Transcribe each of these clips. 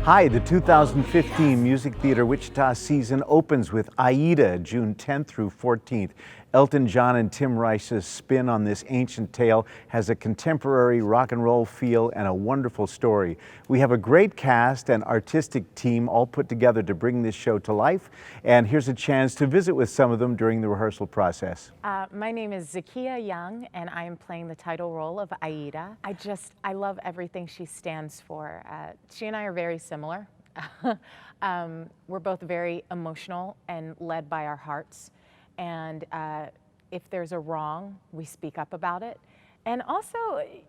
Hi, the 2015 Music Theater Wichita season opens with Aida, June 10th through 14th. Elton John and Tim Rice's spin on this ancient tale has a contemporary rock and roll feel and a wonderful story. We have a great cast and artistic team all put together to bring this show to life, and here's a chance to visit with some of them during the rehearsal process. My name is Zakiya Young, and I am playing the title role of Aida. I love everything she stands for. She and I are very similar. We're both very emotional and led by our hearts. And if there's a wrong, we speak up about it. And also,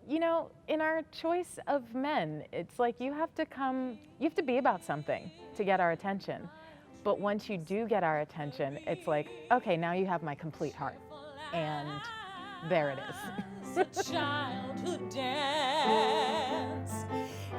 you know, in our choice of men, it's like you have to be about something to get our attention. But once you do get our attention, it's like, okay, now you have my complete heart. And there it is. Childhood dance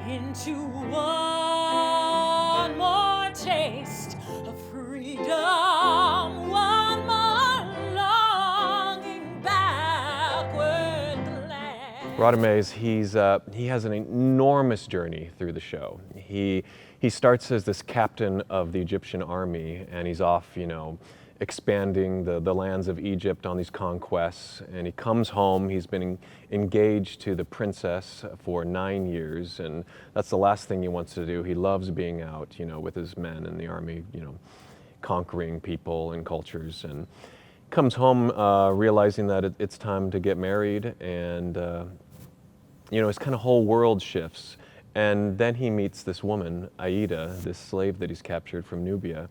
into one more taste of freedom, one more longing backward glance. Radames, he has an enormous journey through the show. He starts as this captain of the Egyptian army, and he's off, you know, expanding the lands of Egypt on these conquests, and he comes home. He's been engaged to the princess for 9 years, and that's the last thing he wants to do. He loves being out, you know, with his men in the army, you know, conquering people and cultures, and comes home realizing that it's time to get married, and you know, his kind of whole world shifts. And then he meets this woman, Aida, this slave that he's captured from Nubia.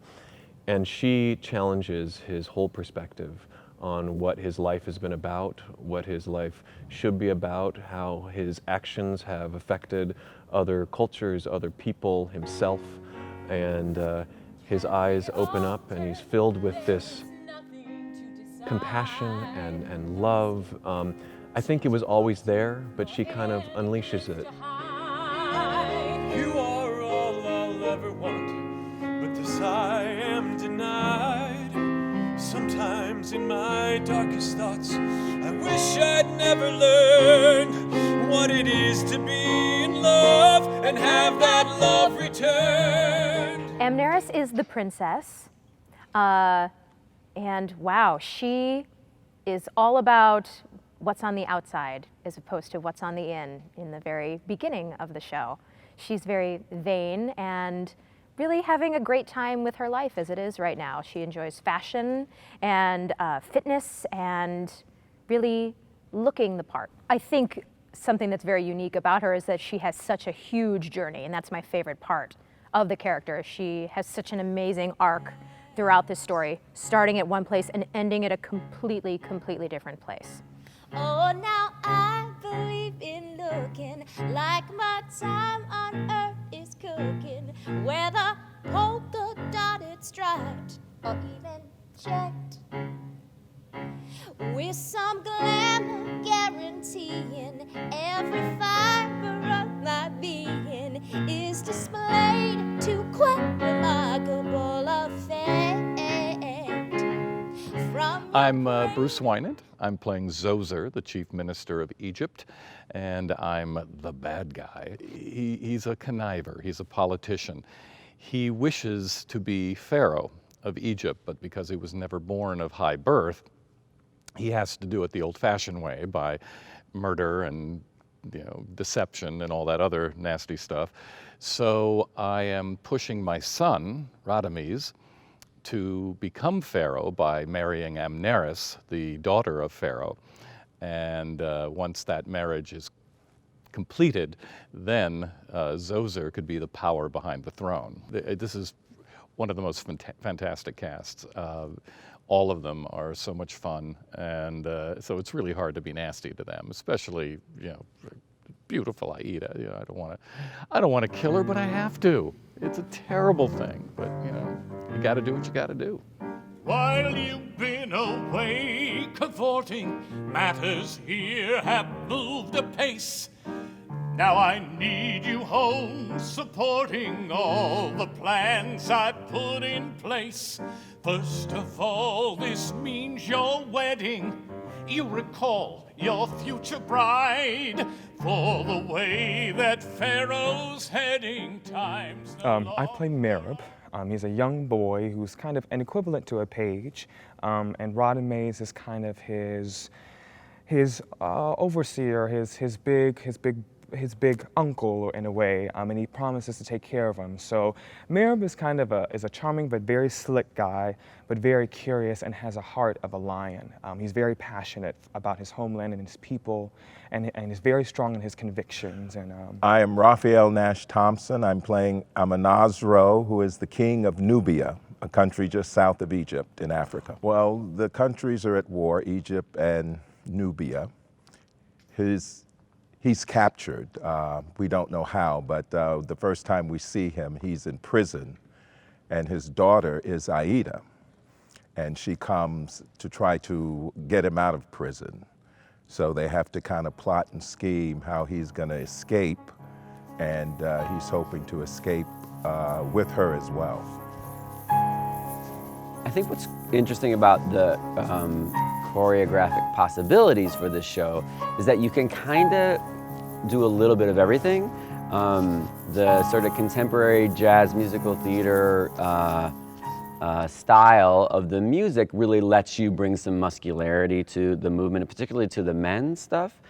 And she challenges his whole perspective on what his life has been about, what his life should be about, how his actions have affected other cultures, other people, himself. And his eyes open up, and he's filled with this compassion and love. I think it was always there, but she kind of unleashes it. You are all I'll ever want, but this I am denied. Sometimes in my darkest thoughts, I wish I'd never learned what it is to be in love and have that love returned. Amneris is the princess, and wow, she is all about what's on the outside as opposed to what's on the in the very beginning of the show. She's very vain and really having a great time with her life as it is right now. She enjoys fashion and fitness and really looking the part. I think something that's very unique about her is that she has such a huge journey, and that's my favorite part of the character. She has such an amazing arc throughout this story, starting at one place and ending at a completely different place. Oh, now I believe in looking like my time on earth is cooking, whether polka dotted, striped, or even checked, with some glamour guaranteeing every fiber of my being is displayed to quite remarkable effect. I'm Bruce Wynant. I'm playing Zoser, the Chief Minister of Egypt, and I'm the bad guy. He's a conniver. He's a politician. He wishes to be Pharaoh of Egypt, but because he was never born of high birth, he has to do it the old-fashioned way by murder and, you know, deception and all that other nasty stuff. So I am pushing my son, Radames, to become Pharaoh by marrying Amneris, the daughter of Pharaoh. And once that marriage is completed, then Zoser could be the power behind the throne. This is one of the most fantastic casts. All of them are so much fun, and so it's really hard to be nasty to them, especially, you know, beautiful Aida. You know, I don't want to kill her, but I have to. It's a terrible thing, but you know, you got to do what you got to do. While you've been away cavorting, matters here have moved apace. Now I need you home, supporting all the plans I put in place. First of all, this means your wedding you recall your future bride, for the way that Pharaoh's heading times. I play Merib. He's a young boy who's kind of an equivalent to a page, and Rodemaze is kind of his overseer, his big uncle in a way, and he promises to take care of him. So Merib is kind of a charming but very slick guy, but very curious and has a heart of a lion. He's very passionate about his homeland and his people, and is very strong in his convictions. And I am Raphael Nash Thompson. I'm playing Amonasro, who is the king of Nubia, a country just south of Egypt in Africa. Well, the countries are at war, Egypt and Nubia. He's captured. We don't know how, but the first time we see him, he's in prison, and his daughter is Aida, and she comes to try to get him out of prison. So they have to kind of plot and scheme how he's going to escape, and he's hoping to escape with her as well. I think what's interesting about the choreographic possibilities for this show is that you can kind of do a little bit of everything. The sort of contemporary jazz musical theater style of the music really lets you bring some muscularity to the movement, particularly to the men's stuff.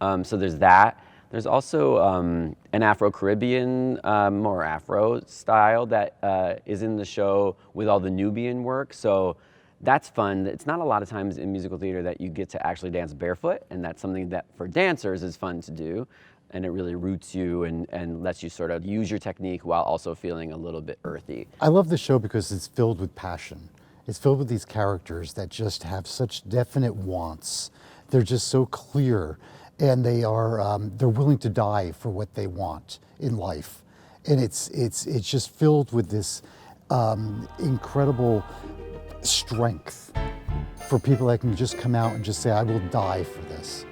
So there's that. There's also an Afro-Caribbean, more Afro style that is in the show with all the Nubian work. So that's fun. It's not a lot of times in musical theater that you get to actually dance barefoot, and that's something that for dancers is fun to do. And it really roots you and lets you sort of use your technique while also feeling a little bit earthy. I love the show because it's filled with passion. It's filled with these characters that just have such definite wants. They're just so clear, and they're willing to die for what they want in life. And it's just filled with this incredible strength for people that can just come out and just say, I will die for this.